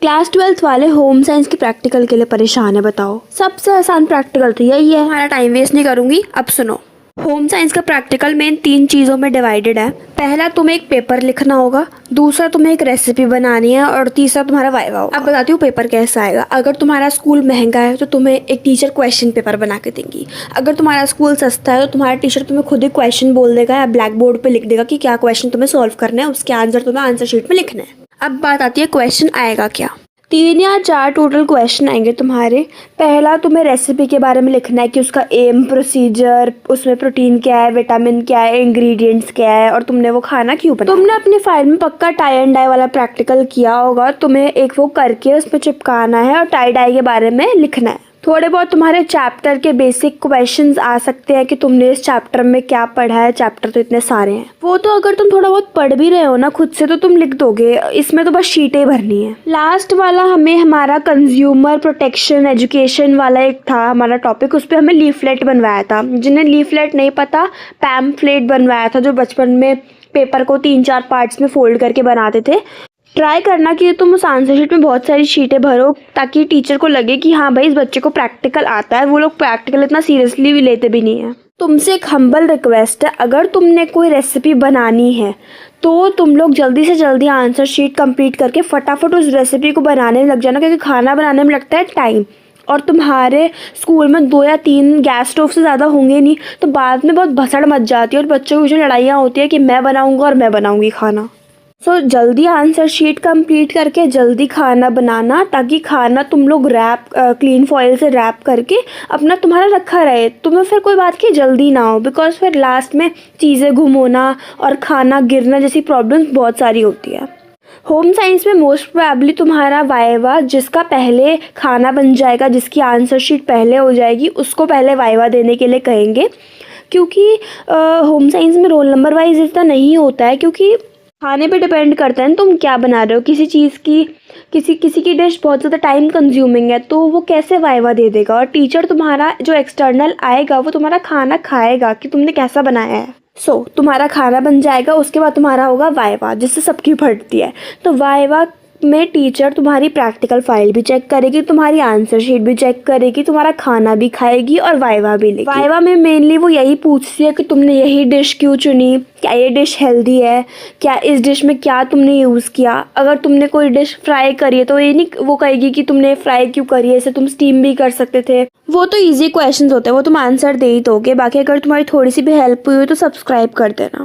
Class 12th वाले home science के practical के लिए परेशान है, बताओ। सबसे आसान प्रैक्टिकल तो यही है। हमारा टाइम वेस्ट नहीं करूंगी, अब सुनो। होम साइंस का प्रैक्टिकल मेन 3 चीज़ों में डिवाइडेड है। पहला तुम्हें एक पेपर लिखना होगा, दूसरा तुम्हें एक रेसिपी बनानी है और तीसरा तुम्हारा वाइवा होगा। अब बताती हूँ पेपर कैसा आएगा। अगर तुम्हारा स्कूल महंगा है तो तुम्हें एक टीचर क्वेश्चन पेपर बना के देंगी। अगर तुम्हारा स्कूल सस्ता है तो तुम्हारा टीचर तुम्हें खुद ही क्वेश्चन बोल देगा या ब्लैक बोर्ड पे लिख देगा कि क्या क्वेश्चन तुम्हें सॉल्व करना है, उसके आंसर तुम्हें आंसर शीट में लिखना है। अब बात आती है क्वेश्चन आएगा क्या। 3 या 4 टोटल क्वेश्चन आएंगे तुम्हारे। पहला तुम्हें रेसिपी के बारे में लिखना है कि उसका एम, प्रोसीजर, उसमें प्रोटीन क्या है, विटामिन क्या है, इंग्रेडिएंट्स क्या है और तुमने वो खाना क्यों बनाया। तुमने अपनी फाइल में पक्का टाई एंड डाई वाला प्रैक्टिकल किया होगा। तुम्हें एक वो करके उसमें चिपकाना है और टाई डाई के बारे में लिखना है। थोड़े बहुत तुम्हारे चैप्टर के बेसिक क्वेश्चंस आ सकते हैं कि तुमने इस चैप्टर में क्या पढ़ा है। चैप्टर तो इतने सारे हैं, वो तो अगर तुम थोड़ा बहुत पढ़ भी रहे हो ना खुद से तो तुम लिख दोगे। इसमें तो बस शीटें भरनी है। लास्ट वाला हमें हमारा कंज्यूमर प्रोटेक्शन एजुकेशन वाला एक था हमारा टॉपिक, उस पर हमें लीफलेट बनवाया था। जिन्हें लीफलेट नहीं पता, पैम्फलेट बनवाया था, जो बचपन में पेपर को 3-4 पार्ट्स में फोल्ड करके बनाते थे। ट्राई करना कि तुम उस आंसर शीट में बहुत सारी शीटें भरो ताकि टीचर को लगे कि हाँ भाई इस बच्चे को प्रैक्टिकल आता है। वो लोग प्रैक्टिकल इतना सीरियसली भी लेते भी नहीं है। तुमसे एक हम्बल रिक्वेस्ट है, अगर तुमने कोई रेसिपी बनानी है तो तुम लोग जल्दी से जल्दी आंसर शीट कंप्लीट करके फटाफट उस रेसिपी को बनाने में लग जाना, क्योंकि खाना बनाने में लगता है टाइम और तुम्हारे स्कूल में 2 या 3 गैस स्टोव से ज़्यादा होंगे नहीं, तो बाद में बहुत भसड़ मच जाती है और बच्चों की जो लड़ाइयाँ होती है कि मैं बनाऊँगा और मैं बनाऊँगी खाना। सो जल्दी आंसर शीट कंप्लीट करके जल्दी खाना बनाना, ताकि खाना तुम लोग क्लीन फॉइल से रैप करके अपना तुम्हारा रखा रहे। तुम्हें फिर कोई बात की जल्दी ना हो, बिकॉज फिर लास्ट में चीज़ें गुम होना और खाना गिरना जैसी प्रॉब्लम्स बहुत सारी होती है। होम साइंस में मोस्ट प्रोबेबली तुम्हारा वाइवा, जिसका पहले खाना बन जाएगा, जिसकी आंसर शीट पहले हो जाएगी, उसको पहले वाइवा देने के लिए कहेंगे। क्योंकि होम साइंस में रोल नंबर वाइज इतना नहीं होता है, क्योंकि खाने पे डिपेंड करता है ना तुम क्या बना रहे हो। किसी चीज़ की किसी की डिश बहुत ज़्यादा टाइम कंज्यूमिंग है तो वो कैसे वाइवा दे देगा। और टीचर तुम्हारा जो एक्सटर्नल आएगा वो तुम्हारा खाना खाएगा कि तुमने कैसा बनाया है। तुम्हारा खाना बन जाएगा, उसके बाद तुम्हारा होगा वाइवा, जिससे सबकी फटती है। तो वाइवा में टीचर तुम्हारी प्रैक्टिकल फाइल भी चेक करेगी, तुम्हारी आंसर शीट भी चेक करेगी, तुम्हारा खाना भी खाएगी और वाइवा भी लेगी। वाइवा में मेनली वो यही पूछती है कि तुमने यही डिश क्यों चुनी, क्या ये डिश हेल्दी है, क्या इस डिश में क्या तुमने यूज़ किया। अगर तुमने कोई डिश फ्राई करी है तो ये नहीं वो कहेगी कि तुमने फ्राई क्यों करी है, इसे तुम स्टीम भी कर सकते थे। वो तो ईजी क्वेश्चन होते हैं, वो तुम आंसर दे ही दोगे। बाकी अगर तुम्हारी थोड़ी सी भी हेल्प हुई हो तो सब्सक्राइब कर देना।